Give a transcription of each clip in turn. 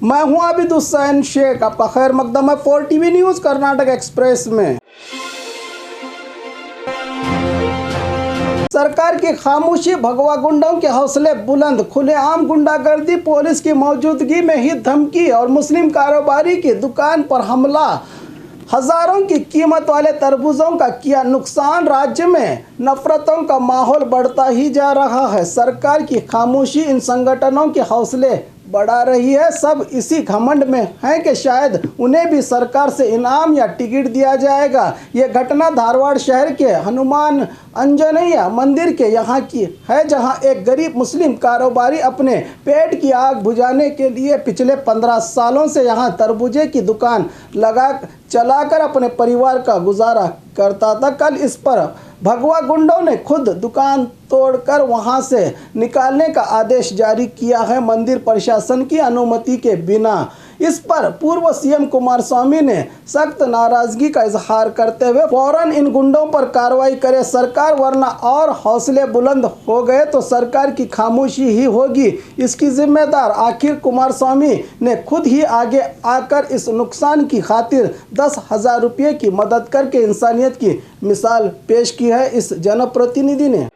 मैं हूं आबिद हुसैन शेख, आपका खैर मकदम है 4TV न्यूज़ कर्नाटक एक्सप्रेस में। सरकार की खामोशी, भगवा गुंडों के हौसले बुलंद, खुलेआम गुंडागर्दी, पुलिस की मौजूदगी में ही धमकी और मुस्लिम कारोबारी की दुकान पर हमला। हजारों की कीमत वाले तरबूजों का किया नुकसान। राज्य में नफरतों का माहौल बढ़ता ही जा रहा है। सरकार की खामोशी इन संगठनों के हौसले बढ़ा रही है। सब इसी घमंड में हैं कि शायद उन्हें भी सरकार से इनाम या टिकट दिया जाएगा। ये घटना धारवाड़ शहर के हनुमान अंजनेय मंदिर के यहाँ की है, जहाँ एक गरीब मुस्लिम कारोबारी अपने पेट की आग बुझाने के लिए पिछले 15 सालों से यहाँ तरबूजे की दुकान चलाकर अपने परिवार का गुजारा करता था। कल इस पर भगवा गुंडों ने खुद दुकान तोड़कर वहां से निकालने का आदेश जारी किया है, मंदिर प्रशासन की अनुमति के बिना। इस पर पूर्व सीएम कुमारस्वामी ने सख्त नाराजगी का इजहार करते हुए फौरन इन गुंडों पर कार्रवाई करे सरकार, वरना और हौसले बुलंद हो गए तो सरकार की खामोशी ही होगी इसकी जिम्मेदार। आखिर कुमारस्वामी ने खुद ही आगे आकर इस नुकसान की खातिर 10,000 रुपये की मदद करके इंसानियत की मिसाल पेश की है इस जनप्रतिनिधि ने।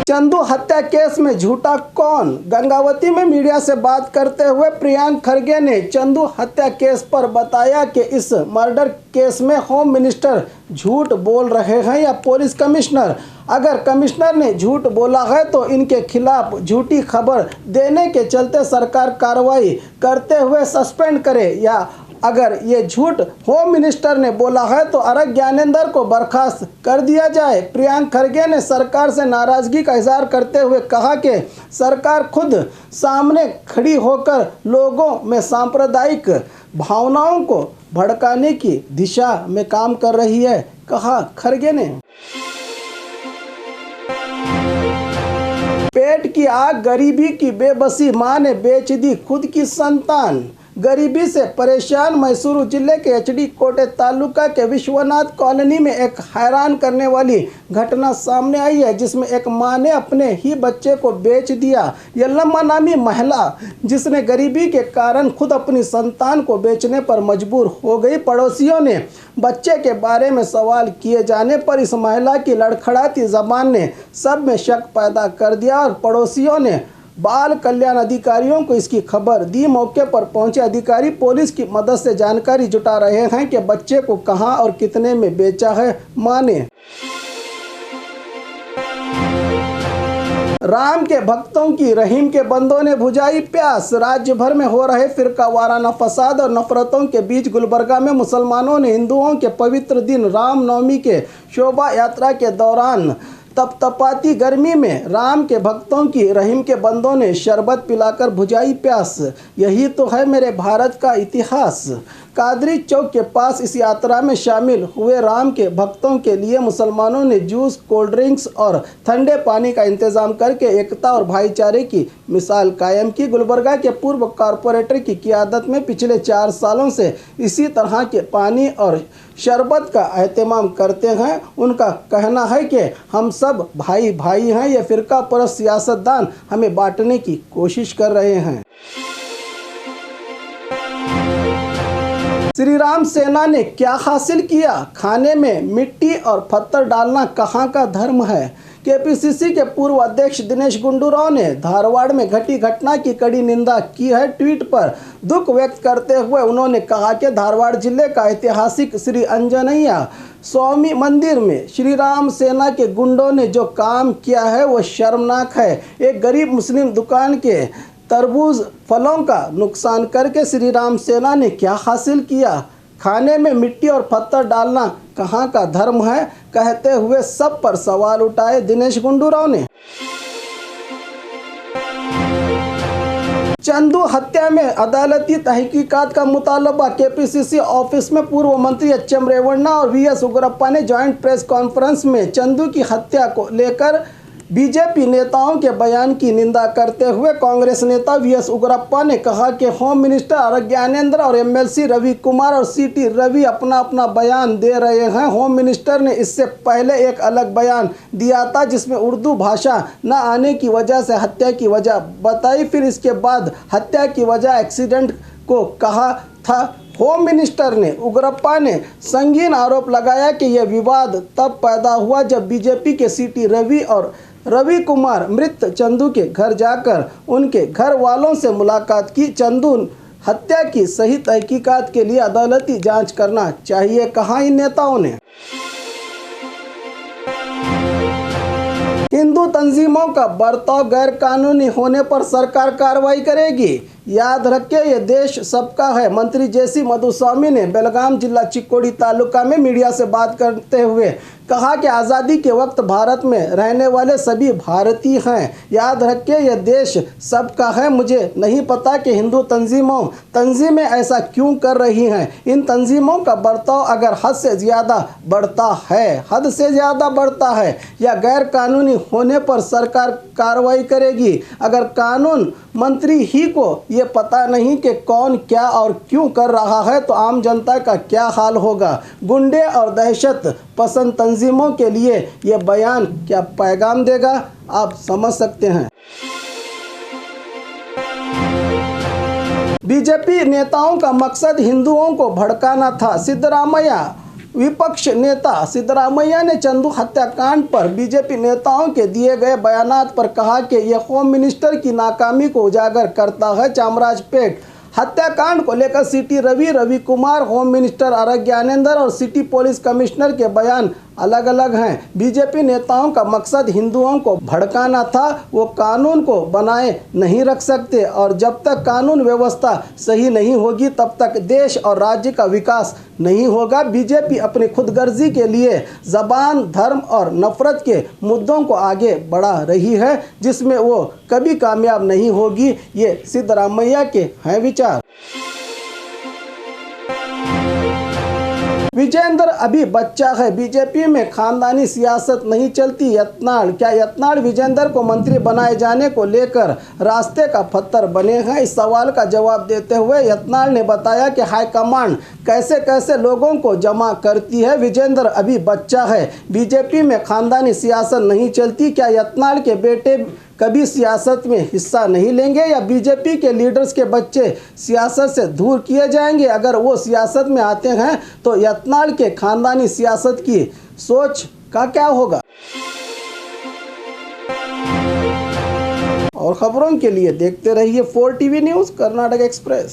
चंदू हत्या केस में झूठा कौन? गंगावती में मीडिया से बात करते हुए प्रियंक खरगे ने चंदू हत्या केस पर बताया कि इस मर्डर केस में होम मिनिस्टर झूठ बोल रहे हैं या पुलिस कमिश्नर। अगर कमिश्नर ने झूठ बोला है तो इनके खिलाफ झूठी खबर देने के चलते सरकार कार्रवाई करते हुए सस्पेंड करे, या अगर ये झूठ होम मिनिस्टर ने बोला है तो अरग ज्ञानेंद्र को बर्खास्त कर दिया जाए। प्रियंक खरगे ने सरकार से नाराजगी का इजहार करते हुए कहा कि सरकार खुद सामने खड़ी होकर लोगों में सांप्रदायिक भावनाओं को भड़काने की दिशा में काम कर रही है, कहा खरगे ने। पेट की आग, गरीबी की बेबसी, मां ने बेच दी खुद की संतान। गरीबी से परेशान मैसूरू जिले के एचडी कोटे तालुका के विश्वनाथ कॉलोनी में एक हैरान करने वाली घटना सामने आई है, जिसमें एक मां ने अपने ही बच्चे को बेच दिया। यल्लम्मा नामी महिला, जिसने गरीबी के कारण खुद अपनी संतान को बेचने पर मजबूर हो गई। पड़ोसियों ने बच्चे के बारे में सवाल किए जाने पर इस महिला की लड़खड़ाती जबान ने सब में शक पैदा कर दिया और पड़ोसियों ने बाल कल्याण अधिकारियों को इसकी खबर दी। मौके पर पहुंचे अधिकारी पुलिस की मदद से जानकारी जुटा रहे हैं कि बच्चे को कहां और कितने में बेचा है मां ने। राम के भक्तों की रहीम के बंदों ने बुझाई प्यास। राज्य भर में हो रहे फिरका वाराना फसाद और नफरतों के बीच गुलबर्गा में मुसलमानों ने हिंदुओं के पवित्र दिन रामनवमी के शोभा यात्रा के दौरान तपतपाती गर्मी में राम के भक्तों की रहीम के बंदों ने शरबत पिलाकर बुझाई प्यास। यही तो है मेरे भारत का इतिहास। कादरी चौक के पास इस यात्रा में शामिल हुए राम के भक्तों के लिए मुसलमानों ने जूस, कोल्ड ड्रिंक्स और ठंडे पानी का इंतजाम करके एकता और भाईचारे की मिसाल कायम की। गुलबर्गा के पूर्व कॉरपोरेटर की क़ियादत में पिछले 4 सालों से इसी तरह के पानी और शरबत का एहतमाम करते हैं। उनका कहना है कि हम सब भाई भाई हैं, ये फ़िरका परस्त सियासतदान हमें बांटने की कोशिश कर रहे हैं। श्री राम सेना ने क्या हासिल किया? खाने में मिट्टी और पत्थर डालना कहाँ का धर्म है? केपीसीसी के पूर्व अध्यक्ष दिनेश गुंडूराव ने धारवाड़ में घटी घटना की कड़ी निंदा की है। ट्वीट पर दुख व्यक्त करते हुए उन्होंने कहा कि धारवाड़ जिले का ऐतिहासिक श्री अंजनेय स्वामी मंदिर में श्री राम सेना के गुंडों ने जो काम किया है वो शर्मनाक है। एक गरीब मुस्लिम दुकान के तरबूज फलों का नुकसान करके श्री राम सेना ने क्या हासिल किया? खाने में मिट्टी और पत्थर डालना कहाँ का धर्म है? कहते हुए सब पर सवाल उठाए दिनेश गुंडूराव ने। चंदू हत्या में अदालती तहकीकात का मुतालबा। केपीसीसी ऑफिस में पूर्व मंत्री एच.एम. रेवन्ना और वी.एस. उग्रप्पा ने जॉइंट प्रेस कॉन्फ्रेंस में चंदू की हत्या को लेकर बीजेपी नेताओं के बयान की निंदा करते हुए कांग्रेस नेता वीएस उग्रप्पा ने कहा कि होम मिनिस्टर आर ज्ञानेंद्र और एमएलसी रवि कुमार और सीटी रवि अपना अपना बयान दे रहे हैं। होम मिनिस्टर ने इससे पहले एक अलग बयान दिया था जिसमें उर्दू भाषा न आने की वजह से हत्या की वजह बताई, फिर इसके बाद हत्या की वजह एक्सीडेंट को कहा था। होम मिनिस्टर ने उग्रप्पा ने संगीन आरोप लगाया कि यह विवाद तब पैदा हुआ जब बीजेपी के सीटी रवि और रवि कुमार मृत चंदू के घर जाकर उनके घर वालों से मुलाकात की। चंदू हत्या की सही तहकीकात के लिए अदालती जांच करना चाहिए, कहा इन नेताओं ने। हिंदू तंजीमों का बर्ताव गैर कानूनी होने पर सरकार कार्रवाई करेगी। याद रखें, यह देश सबका है। मंत्री जेसी मधुस्वामी ने बेलगाम जिला चिक्कोड़ी तालुका में मीडिया से बात करते हुए कहा कि आज़ादी के वक्त भारत में रहने वाले सभी भारतीय हैं। याद रखें, यह देश सबका है। मुझे नहीं पता कि हिंदू तंजीमें ऐसा क्यों कर रही हैं। इन तंजीमों का बर्ताव अगर हद से ज़्यादा बढ़ता है या गैर कानूनी होने पर सरकार कार्रवाई करेगी। अगर कानून मंत्री ही को ये पता नहीं कि कौन क्या और क्यों कर रहा है तो आम जनता का क्या हाल होगा। गुंडे और दहशत पसंद तंजीमों के लिए ये बयान क्या पैगाम देगा, आप समझ सकते हैं। बीजेपी नेताओं का मकसद हिंदुओं को भड़काना था। सिद्धरामैया विपक्ष नेता सिद्धरामैया ने चंदू हत्याकांड पर बीजेपी नेताओं के दिए गए बयानात पर कहा कि यह होम मिनिस्टर की नाकामी को उजागर करता है। चामराजपेट हत्याकांड को लेकर CT Ravi Kumar, home minister R Gyanendra और सिटी पुलिस कमिश्नर के बयान अलग अलग हैं। बीजेपी नेताओं का मकसद हिंदुओं को भड़काना था। वो कानून को बनाए नहीं रख सकते और जब तक कानून व्यवस्था सही नहीं होगी तब तक देश और राज्य का विकास नहीं होगा। बीजेपी अपनी खुदगर्जी के लिए ज़बान, धर्म और नफरत के मुद्दों को आगे बढ़ा रही है जिसमें वो कभी कामयाब नहीं होगी। ये सिद्धरामैया के हैं विचार। विजेंद्र अभी बच्चा है, बीजेपी में खानदानी सियासत नहीं चलती। क्या यत्नाल विजेंद्र को मंत्री बनाए जाने को लेकर रास्ते का पत्थर बने हैं? इस सवाल का जवाब देते हुए यत्नाल ने बताया कि हाईकमान कैसे कैसे लोगों को जमा करती है। विजेंद्र अभी बच्चा है, बीजेपी में खानदानी सियासत नहीं चलती। क्या यत्नाल के बेटे कभी सियासत में हिस्सा नहीं लेंगे या बीजेपी के लीडर्स के बच्चे सियासत से दूर किए जाएंगे? अगर वो सियासत में आते हैं तो यत्नाल के खानदानी सियासत की सोच का क्या होगा? और खबरों के लिए देखते रहिए 4 टीवी न्यूज़ कर्नाटक एक्सप्रेस।